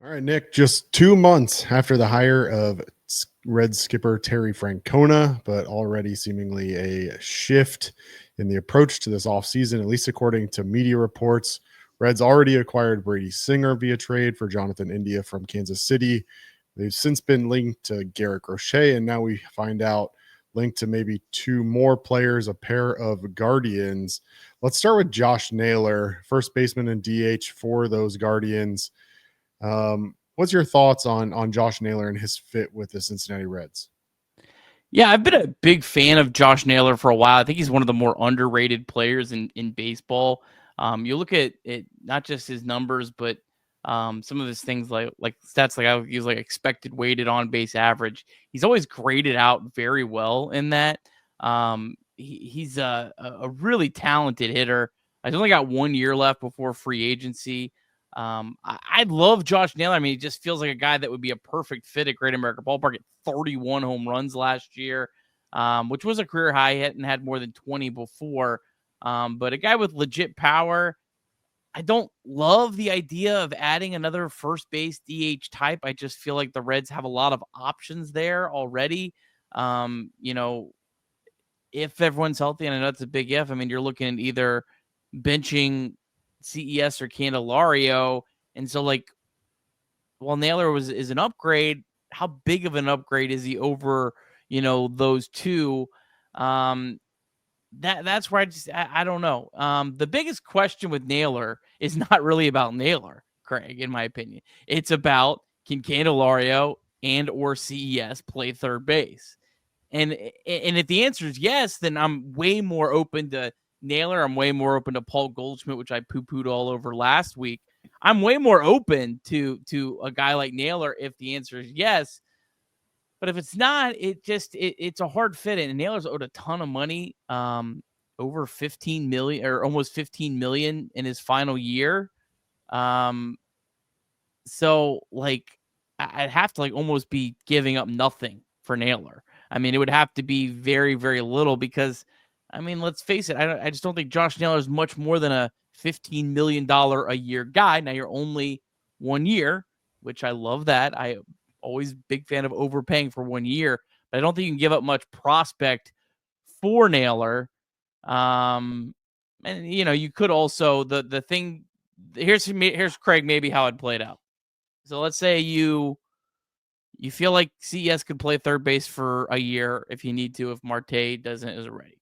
All right, Nick, just 2 months after the hire of Reds skipper Terry Francona, but already seemingly a shift in the approach to this offseason, at least according to media reports. Reds already acquired Brady Singer via trade for Jonathan India from Kansas City. They've since been linked to Garrett Crochet, and now we find out linked to maybe two more players, a pair of Guardians. Let's start with Josh Naylor, first baseman and DH for those Guardians. What's your thoughts on Josh Naylor and his fit with the Cincinnati Reds? Yeah, I've been a big fan of Josh Naylor for a while. I think he's one of the more underrated players in baseball. You look at it, not just his numbers, but some of his things like stats, like I would use like expected weighted on base average. He's always graded out very well in that. He's a really talented hitter. He's only got 1 year left before free agency. I love Josh Naylor. I mean, he just feels like a guy that would be a perfect fit at Great American Ballpark at 31 home runs last year, which was a career high. He hadn't had more than 20 before. But a guy with legit power. I don't love the idea of adding another first base DH type. I just feel like the Reds have a lot of options there already. You know, if everyone's healthy, and I know it's a big if, I mean, you're looking at either benching CES or Candelario. And so, like, while Naylor is an upgrade, how big of an upgrade is he over, those two? That's where I don't know. The biggest question with Naylor is not really about Naylor, Craig, in my opinion. It's about, can Candelario and or CES play third base? And if the answer is yes, then I'm way more open to Naylor. I'm way more open to Paul Goldschmidt, which I poo-pooed all over last week. I'm way more open to a guy like Naylor if the answer is yes. But if it's not, it's a hard fit in. And Naylor's owed a ton of money, over 15 million or almost 15 million in his final year. So like I'd have to like almost be giving up nothing for Naylor. I mean, it would have to be very, very little because, I mean, let's face it. I just don't think Josh Naylor is much more than a $15 million a year guy. Now you're only 1 year, which I love that. I always big fan of overpaying for 1 year, but I don't think you can give up much prospect for Naylor. And you could also the thing. Here's Craig. Maybe how it played out. So let's say you feel like CES could play third base for a year if you need to, if Marte isn't ready.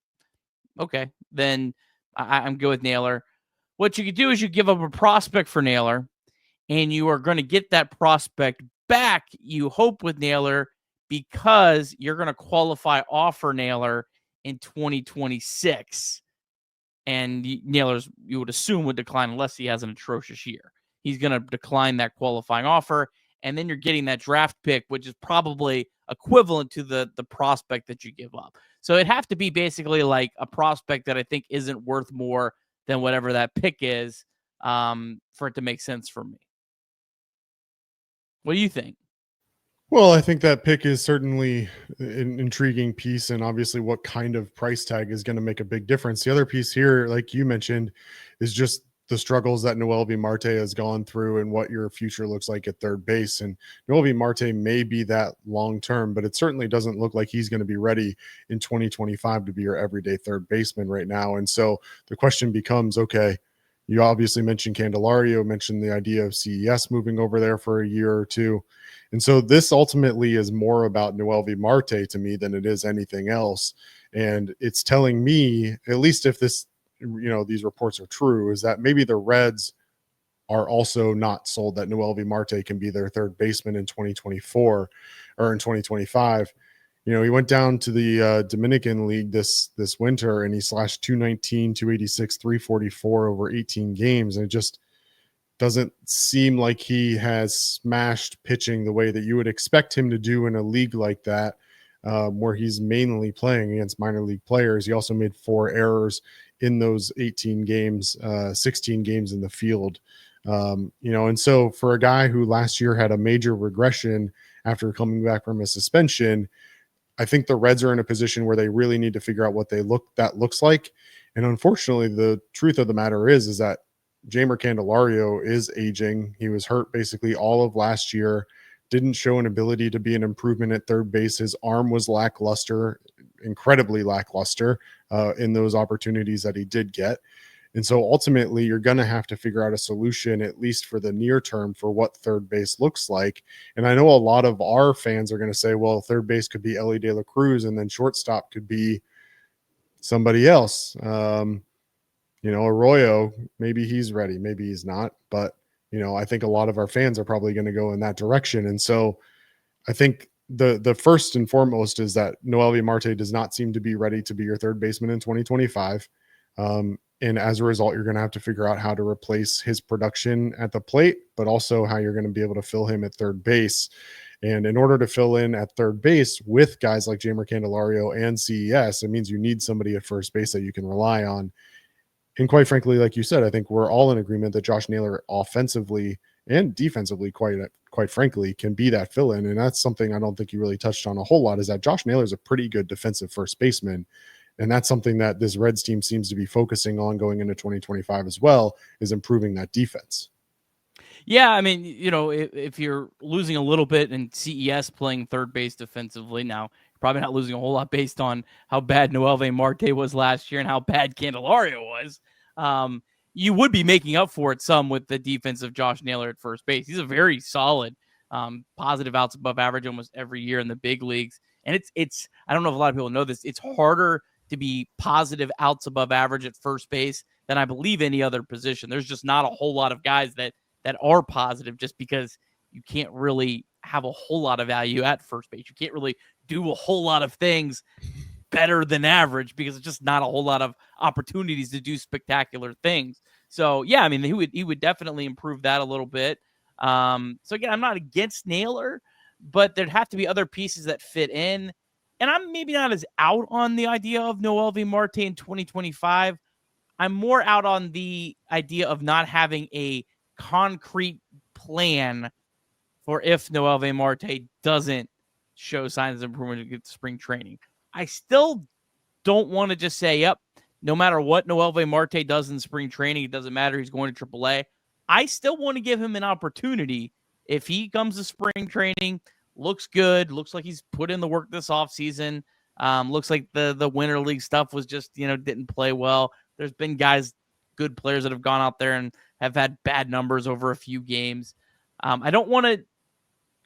Okay, then I'm good with Naylor. What you could do is you give up a prospect for Naylor, and you are going to get that prospect back, you hope, with Naylor, because you're going to qualify offer Naylor in 2026. And Naylor's, you would assume, would decline unless he has an atrocious year. He's going to decline that qualifying offer, and then you're getting that draft pick, which is probably equivalent to the prospect that you give up. So it'd have to be basically like a prospect that I think isn't worth more than whatever that pick is, for it to make sense for me. What do you think? Well, I think that pick is certainly an intriguing piece, and obviously, what kind of price tag is going to make a big difference. The other piece here, like you mentioned, is just the struggles that Noelvi Marte has gone through and what your future looks like at third base. And Noelvi Marte may be that long term, but it certainly doesn't look like he's going to be ready in 2025 to be your everyday third baseman right now. And so the question becomes, okay, you obviously mentioned Candelario, mentioned the idea of CES moving over there for a year or two. And so this ultimately is more about Noelvi Marte to me than it is anything else. And it's telling me, at least if this, these reports are true, is that maybe the Reds are also not sold that Noelvi Marte can be their third baseman in 2024 or in 2025. He went down to the Dominican League this winter, and he slashed 219, 286, 344 over 18 games. And it just doesn't seem like he has smashed pitching the way that you would expect him to do in a league like that, where he's mainly playing against minor league players. He also made 4 errors in those 18 games, 16 games in the field. And so for a guy who last year had a major regression after coming back from a suspension, I think the Reds are in a position where they really need to figure out what that looks like. And unfortunately, the truth of the matter is that Jeimer Candelario is aging. He was hurt basically all of last year, didn't show an ability to be an improvement at third base. His arm was lackluster, incredibly lackluster in those opportunities that he did get. And so ultimately, you're going to have to figure out a solution, at least for the near term, for what third base looks like. And I know a lot of our fans are going to say, well, third base could be Elly De La Cruz, and then shortstop could be somebody else. Arroyo, maybe he's ready, maybe he's not. But, I think a lot of our fans are probably going to go in that direction. And so I think the first and foremost is that Noelvi Marte does not seem to be ready to be your third baseman in 2025. And as a result, you're going to have to figure out how to replace his production at the plate, but also how you're going to be able to fill him at third base. And in order to fill in at third base with guys like Jeimer Candelario and CES, it means you need somebody at first base that you can rely on. And quite frankly, like you said, I think we're all in agreement that Josh Naylor offensively and defensively, quite frankly, can be that fill-in. And that's something I don't think you really touched on a whole lot, is that Josh Naylor is a pretty good defensive first baseman. And that's something that this Reds team seems to be focusing on going into 2025 as well, is improving that defense. Yeah, I mean, if you're losing a little bit in CES playing third base defensively, now you're probably not losing a whole lot based on how bad Noelvi Marte was last year and how bad Candelario was. You would be making up for it some with the defense of Josh Naylor at first base. He's a very solid, positive outs above average almost every year in the big leagues. And it's I don't know if a lot of people know this, it's harder to be positive outs above average at first base than I believe any other position. There's just not a whole lot of guys that are positive, just because you can't really have a whole lot of value at first base. You can't really do a whole lot of things better than average because it's just not a whole lot of opportunities to do spectacular things. So yeah, I mean, he would definitely improve that a little bit. So again, I'm not against Naylor, but there'd have to be other pieces that fit in. And I'm maybe not as out on the idea of Noelvi Marte in 2025. I'm more out on the idea of not having a concrete plan for if Noelvi Marte doesn't show signs of improvement at spring training. I still don't want to just say, yep, no matter what Noelvi Marte does in spring training, it doesn't matter, he's going to AAA. I still want to give him an opportunity. If he comes to spring training, looks good, looks like he's put in the work this offseason, looks like the Winter League stuff was just, didn't play well. There's been guys, good players that have gone out there and have had bad numbers over a few games. I don't want to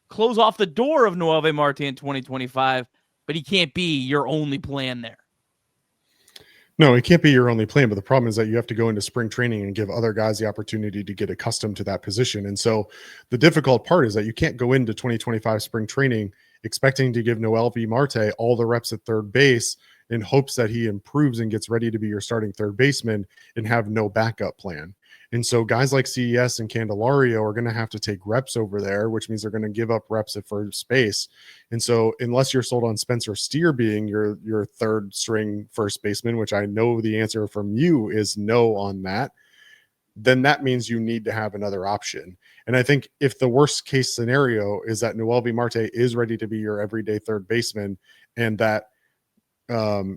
close off the door of Noelvi Marte in 2025, but he can't be your only plan there. No, it can't be your only plan, but the problem is that you have to go into spring training and give other guys the opportunity to get accustomed to that position. And so the difficult part is that you can't go into 2025 spring training expecting to give Noelvi Marte all the reps at third base in hopes that he improves and gets ready to be your starting third baseman and have no backup plan. And so guys like CES and Candelario are going to have to take reps over there, which means they're going to give up reps at first base. And so unless you're sold on Spencer Steer being your third string first baseman, which I know the answer from you is no on that, then that means you need to have another option. And I think if the worst case scenario is that Noelvi Marte is ready to be your everyday third baseman, and that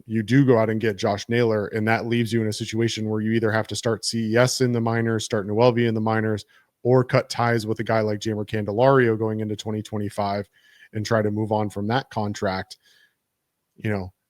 you do go out and get Josh Naylor, and that leaves you in a situation where you either have to start CES in the minors, start Noelvi in the minors, or cut ties with a guy like Jeimer Candelario going into 2025 and try to move on from that contract.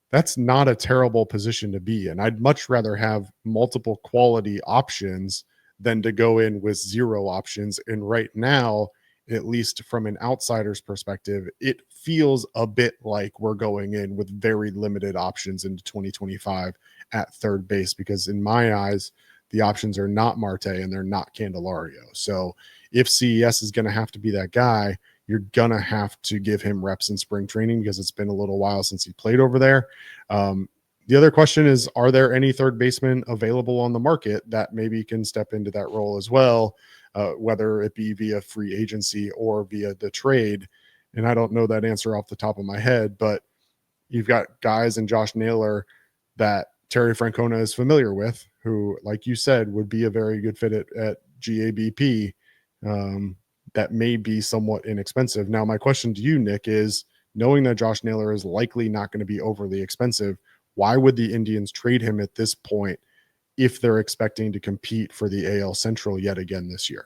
That's not a terrible position to be in. I'd much rather have multiple quality options than to go in with zero options. And right now, at least from an outsider's perspective, it feels a bit like we're going in with very limited options into 2025 at third base, because in my eyes, the options are not Marte and they're not Candelario. So if CES is going to have to be that guy, you're going to have to give him reps in spring training because it's been a little while since he played over there. The other question is, are there any third basemen available on the market that maybe can step into that role as well? Whether it be via free agency or via the trade. And I don't know that answer off the top of my head, but you've got guys in Josh Naylor that Terry Francona is familiar with, who, like you said, would be a very good fit at GABP, that may be somewhat inexpensive. Now, my question to you, Nick, is, knowing that Josh Naylor is likely not going to be overly expensive, why would the Indians trade him at this point if they're expecting to compete for the AL Central yet again this year.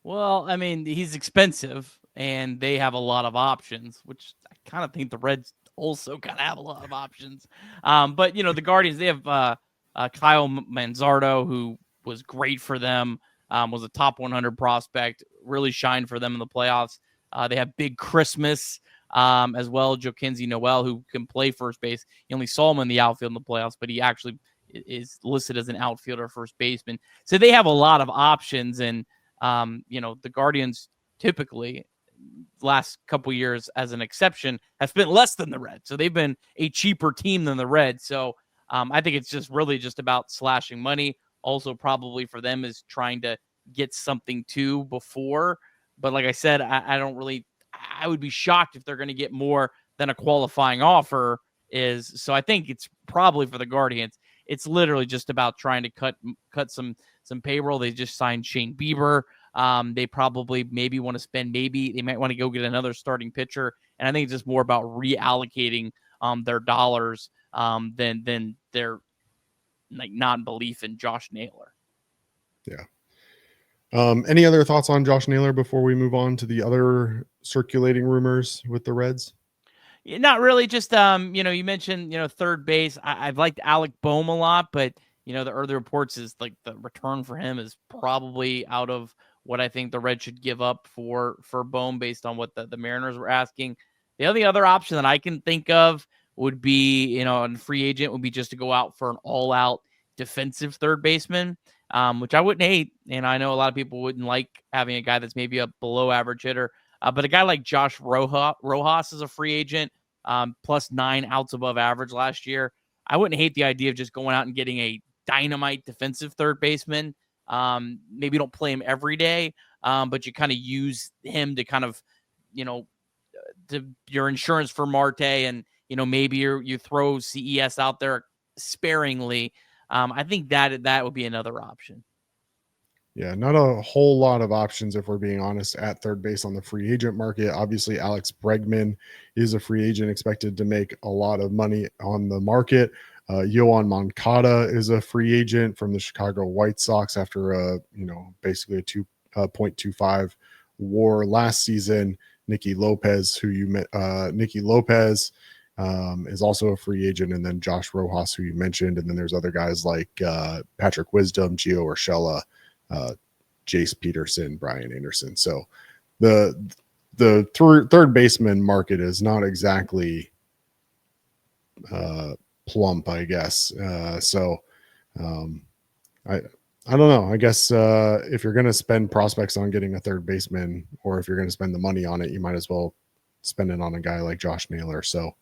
Well, I mean, he's expensive, and they have a lot of options, which I kind of think the Reds also kind of have a lot of options. But, the Guardians, they have Kyle Manzardo, who was great for them, was a top 100 prospect, really shined for them in the playoffs. They have Big Christmas as well, Joaquin Noel, who can play first base. You only saw him in the outfield in the playoffs, but he actually is listed as an outfielder, first baseman. So they have a lot of options, and the Guardians typically last couple years, as an exception, have spent less than the Reds. So they've been a cheaper team than the Reds. So I think it's just really just about slashing money. Also, probably for them is trying to get something too before. But like I said, I would be shocked if they're going to get more than a qualifying offer is. So I think it's probably for the Guardians. It's literally just about trying to cut some payroll. They just signed Shane Bieber. They probably maybe want to spend, maybe they might want to go get another starting pitcher. And I think it's just more about reallocating their dollars than their like non-belief in Josh Naylor. Yeah. Any other thoughts on Josh Naylor before we move on to the other circulating rumors with the Reds? Yeah, not really. Just you mentioned third base. I've liked Alec Bohm a lot, but the early reports is like the return for him is probably out of what I think the Reds should give up for Bohm based on what the Mariners were asking. The only other option that I can think of would be, a free agent would be just to go out for an all-out defensive third baseman, which I wouldn't hate. And I know a lot of people wouldn't like having a guy that's maybe a below-average hitter. But a guy like Josh Rojas is a free agent, plus 9 outs above average last year. I wouldn't hate the idea of just going out and getting a dynamite defensive third baseman. Maybe you don't play him every day, but you kind of use him to kind of, to your insurance for Marte, and maybe you throw CES out there sparingly. I think that would be another option. Yeah, not a whole lot of options, if we're being honest, at third base on the free agent market. Obviously, Alex Bregman is a free agent expected to make a lot of money on the market. Yoan Moncada is a free agent from the Chicago White Sox after basically a 2.25 WAR last season. Nicky Lopez, is also a free agent, and then Josh Rojas, who you mentioned, and then there's other guys like Patrick Wisdom, Gio Urshela, Jace Peterson, Brian Anderson. So the third baseman market is not exactly plump, I guess. I don't know. I guess if you're going to spend prospects on getting a third baseman, or if you're going to spend the money on it, you might as well spend it on a guy like Josh Naylor. So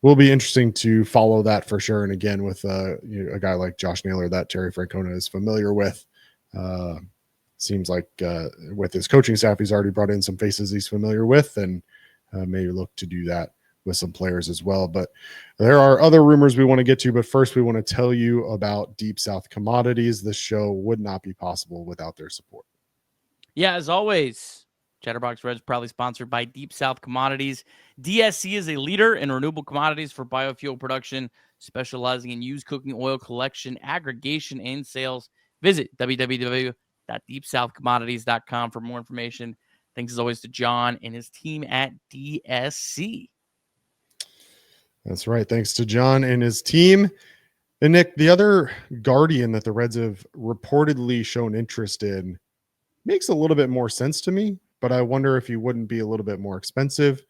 will be interesting to follow that for sure. And again, with a guy like Josh Naylor that Terry Francona is familiar with, seems like with his coaching staff, he's already brought in some faces he's familiar with, and maybe look to do that with some players as well. But there are other rumors we want to get to, but first we want to tell you about Deep South Commodities. This show would not be possible without their support. Yeah, as always, Chatterbox Reds proudly sponsored by Deep South Commodities. DSC is a leader in renewable commodities for biofuel production, specializing in used cooking oil collection, aggregation, and sales. Visit www.deepsouthcommodities.com for more information. Thanks as always to John and his team at DSC. That's right. Thanks to John and his team. And Nick, the other Guardian that the Reds have reportedly shown interest in makes a little bit more sense to me, but I wonder if he wouldn't be a little bit more expensive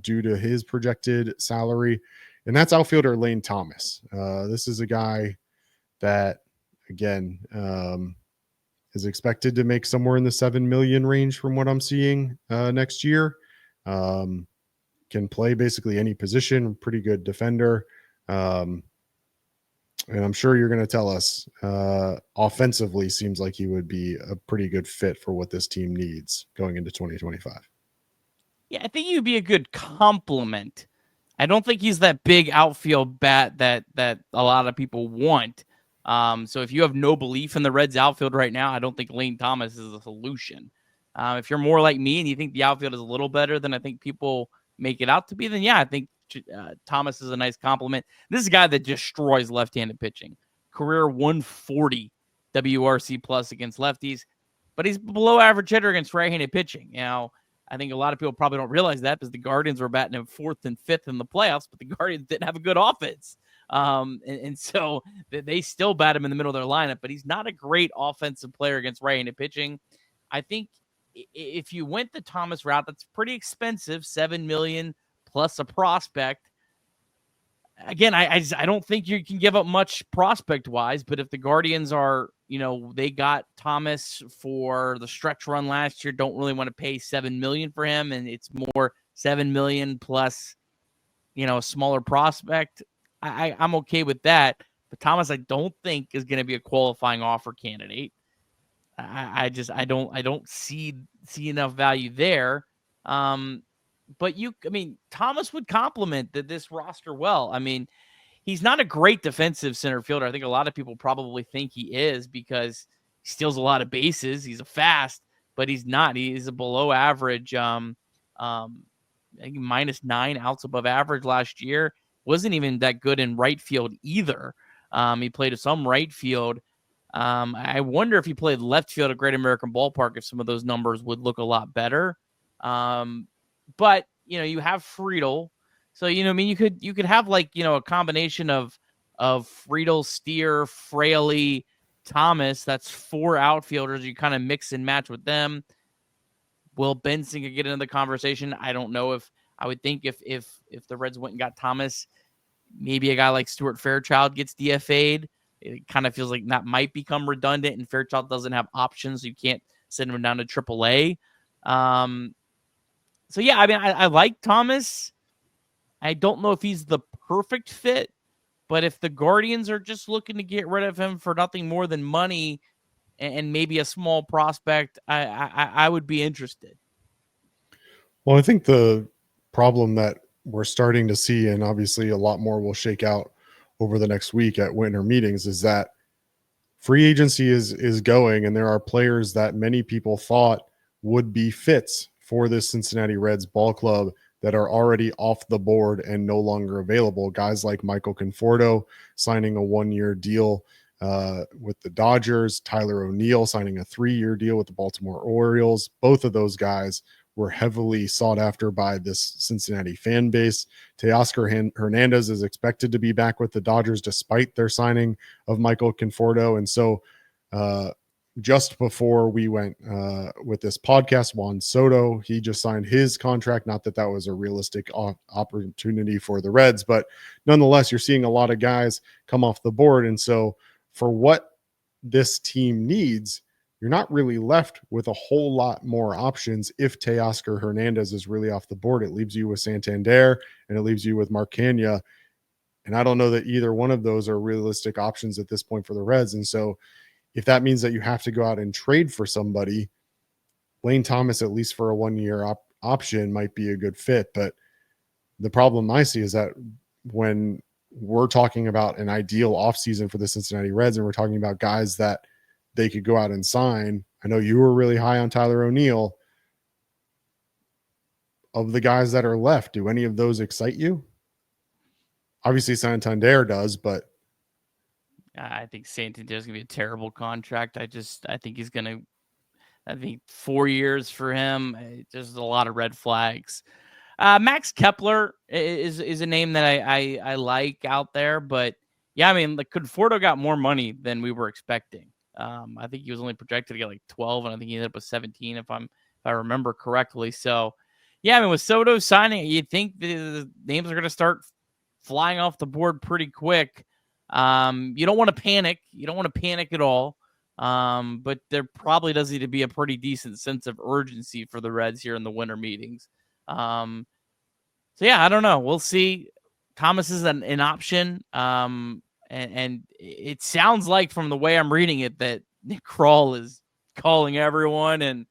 due to his projected salary. And that's outfielder Lane Thomas. This is a guy that, again, is expected to make somewhere in the $7 million range from what I'm seeing next year. Can play basically any position, pretty good defender. And I'm sure you're going to tell us offensively seems like he would be a pretty good fit for what this team needs going into 2025. Yeah, I think he'd be a good complement. I don't think he's that big outfield bat that a lot of people want. So if you have no belief in the Reds outfield right now, I don't think Lane Thomas is a solution. If you're more like me and you think the outfield is a little better than I think people make it out to be, then yeah, I think Thomas is a nice compliment. This is a guy that destroys left-handed pitching. career 140 WRC plus against lefties, but he's below average hitter against right-handed pitching. Now, I think a lot of people probably don't realize that because the Guardians were batting him 4th and 5th in the playoffs, but the Guardians didn't have a good offense. And so they still bat him in the middle of their lineup, but he's not a great offensive player against right-handed pitching. I think if you went the Thomas route, that's pretty expensive, $7 million plus a prospect. Again, I don't think you can give up much prospect-wise, but if the Guardians are, they got Thomas for the stretch run last year, don't really want to pay $7 million for him, and it's more $7 million plus, a smaller prospect, I'm okay with that. But Thomas, I don't think is going to be a qualifying offer candidate. I don't see enough value there. But Thomas would complement this roster well. He's not a great defensive center fielder. I think a lot of people probably think he is because he steals a lot of bases. He's a fast, but he's not. He's a below average, I think -9 outs above average last year. Wasn't even that good in right field either. He played some right field. I wonder if he played left field at Great American Ballpark, if some of those numbers would look a lot better. But you have Friedel, so you could have a combination of Friedel, Steer, Fraley, Thomas. That's 4 outfielders. You kind of mix and match with them. Will Benson could get into the conversation. I don't know if I would think if the Reds went and got Thomas, maybe a guy like Stuart Fairchild gets DFA'd. It kind of feels like that might become redundant, and Fairchild doesn't have options. So you can't send him down to AAA. So, yeah, I like Thomas. I don't know if he's the perfect fit, but if the Guardians are just looking to get rid of him for nothing more than money and maybe a small prospect, I would be interested. Well, I think the problem that we're starting to see, and obviously a lot more will shake out over the next week at winter meetings, is that free agency is going, and there are players that many people thought would be fits for this Cincinnati Reds ball club that are already off the board and no longer available. Guys like Michael Conforto signing a 1-year deal with the Dodgers, Tyler O'Neill signing a 3-year deal with the Baltimore Orioles. Both of those guys were heavily sought after by this Cincinnati fan base. Teoscar Hernandez is expected to be back with the Dodgers despite their signing of Michael Conforto. And so just before we went with this podcast, Juan Soto, he just signed his contract. Not that that was a realistic opportunity for the Reds, but nonetheless, you're seeing a lot of guys come off the board. And so for what this team needs, you're not really left with a whole lot more options. If Teoscar Hernandez is really off the board, it leaves you with Santander and it leaves you with Mark Canha. And I don't know that either one of those are realistic options at this point for the Reds. And so if that means that you have to go out and trade for somebody, Lane Thomas, at least for a 1-year option, might be a good fit. But the problem I see is that when we're talking about an ideal offseason for the Cincinnati Reds and we're talking about guys that they could go out and sign, I know you were really high on Tyler O'Neill. Of the guys that are left, do any of those excite you? Obviously Santander does, but I think Santander's going to be a terrible contract. I think he's going to, I think 4 years for him. There's a lot of red flags. Max Kepler is a name that I like out there, but yeah, Conforto got more money than we were expecting. I think he was only projected to get like 12, and I think he ended up with 17 if I remember correctly. So yeah, with Soto signing, you'd think the names are going to start flying off the board pretty quick. You don't want to panic. You don't want to panic at all. But there probably does need to be a pretty decent sense of urgency for the Reds here in the winter meetings. So yeah, I don't know. We'll see. Thomas is an option. And it sounds like from the way I'm reading it that Nick Krall is calling everyone. And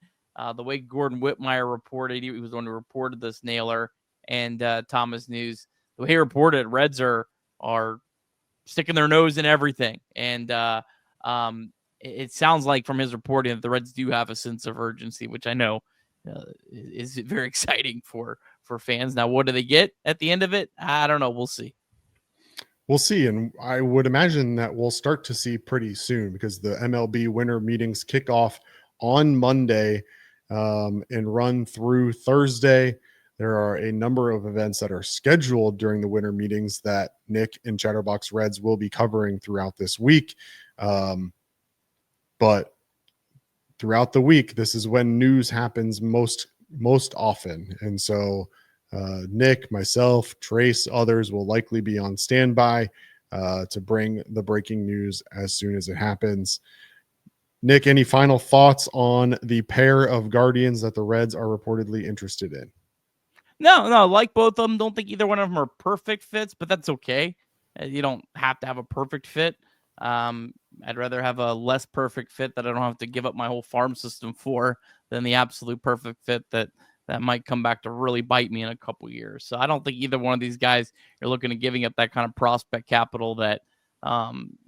the way Gordon Whitmire reported, he was the one who reported this, Naylor and Thomas News. The way he reported, Reds are sticking their nose in everything. And it sounds like from his reporting that the Reds do have a sense of urgency, which I know is very exciting for fans. Now, what do they get at the end of it? I don't know. We'll see. We'll see. And I would imagine that we'll start to see pretty soon because the MLB winter meetings kick off on Monday and run through Thursday. There are a number of events that are scheduled during the winter meetings that Nick and Chatterbox Reds will be covering throughout this week. But throughout the week, this is when news happens most often. And so Nick, myself, Trace, others will likely be on standby to bring the breaking news as soon as it happens. Nick, any final thoughts on the pair of Guardians that the Reds are reportedly interested in? No, like both of them. Don't think either one of them are perfect fits, but that's okay. You don't have to have a perfect fit. I'd rather have a less perfect fit that I don't have to give up my whole farm system for than the absolute perfect fit that might come back to really bite me in a couple years. So I don't think either one of these guys are looking at giving up that kind of prospect capital that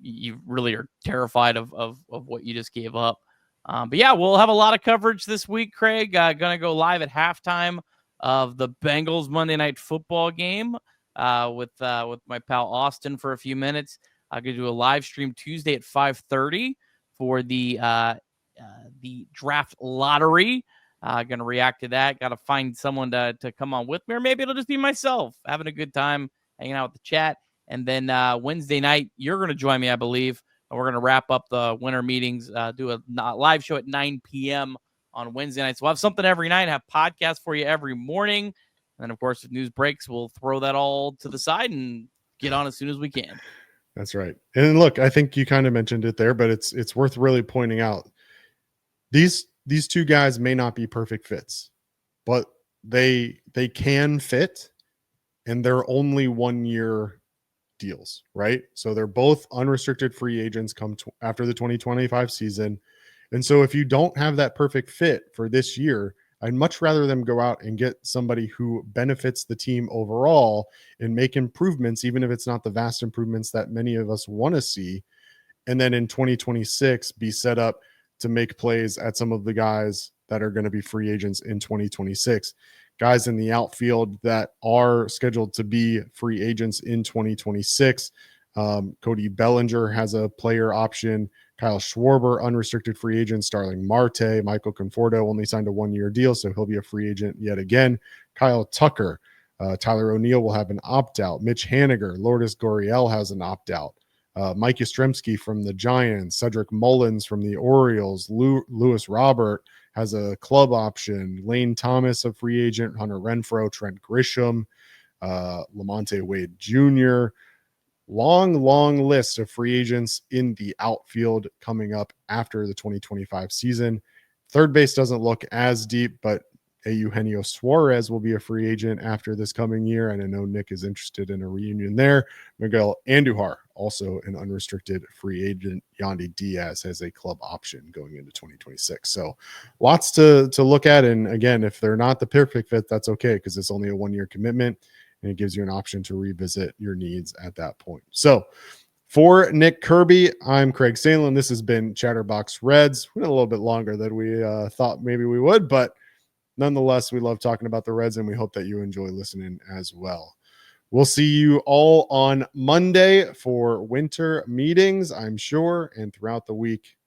you really are terrified of what you just gave up. But yeah, we'll have a lot of coverage this week, Craig. Gonna go live at halftime of the Bengals Monday Night Football game with my pal Austin for a few minutes. I'm going to do a live stream Tuesday at 5:30 for the draft lottery. Going to react to that. Got to find someone to come on with me, or maybe it'll just be myself having a good time, hanging out with the chat. And then Wednesday night, you're going to join me, I believe. And we're going to wrap up the winter meetings, do a live show at 9 p.m. on Wednesday nights. We'll have something every night, have podcasts for you every morning. And then, of course, if news breaks, we'll throw that all to the side and get on as soon as we can. That's right. And look, I think you kind of mentioned it there, but it's worth really pointing out. These two guys may not be perfect fits, but they can fit, and they're only 1 year deals, right? So they're both unrestricted free agents after the 2025 season. And so if you don't have that perfect fit for this year, I'd much rather them go out and get somebody who benefits the team overall and make improvements, even if it's not the vast improvements that many of us want to see. And then in 2026, be set up to make plays at some of the guys that are going to be free agents in 2026. Guys in the outfield that are scheduled to be free agents in 2026. Cody Bellinger has a player option. Kyle Schwarber, unrestricted free agent. Starling Marte. Michael Conforto only signed a 1 year deal, so he'll be a free agent yet again. Kyle Tucker. Tyler O'Neill will have an opt-out. Mitch Haniger. Lourdes Gurriel has an opt-out. Mike Yastrzemski from the Giants. Cedric Mullins from the Orioles. Lewis Robert has a club option. Lane Thomas, a free agent. Hunter Renfroe. Trent Grisham. Lamonte Wade Jr., long list of free agents in the outfield coming up after the 2025 season. Third base doesn't look as deep, but Eugenio Suarez will be a free agent after this coming year. And I know Nick is interested in a reunion there. Miguel Andujar, also an unrestricted free agent. Yandy Diaz has a club option going into 2026. So lots to look at. And again, if they're not the perfect fit, that's okay, because it's only a 1 year commitment. And it gives you an option to revisit your needs at that point. So for Nick Kirby, I'm Craig Sandlin. This has been Chatterbox Reds. We went a little bit longer than we thought maybe we would, but nonetheless, we love talking about the Reds, and we hope that you enjoy listening as well. We'll see you all on Monday for winter meetings, I'm sure, and throughout the week.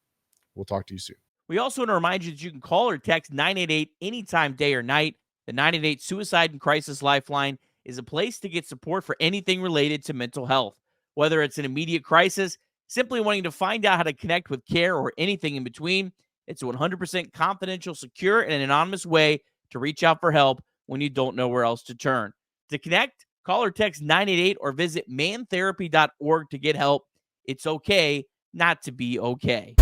We'll talk to you soon. We also want to remind you that you can call or text 988 anytime, day or night. The 988 Suicide and Crisis Lifeline is a place to get support for anything related to mental health. Whether it's an immediate crisis, simply wanting to find out how to connect with care, or anything in between, it's a 100% confidential, secure, and anonymous way to reach out for help when you don't know where else to turn. To connect, call or text 988 or visit mantherapy.org to get help. It's okay not to be okay.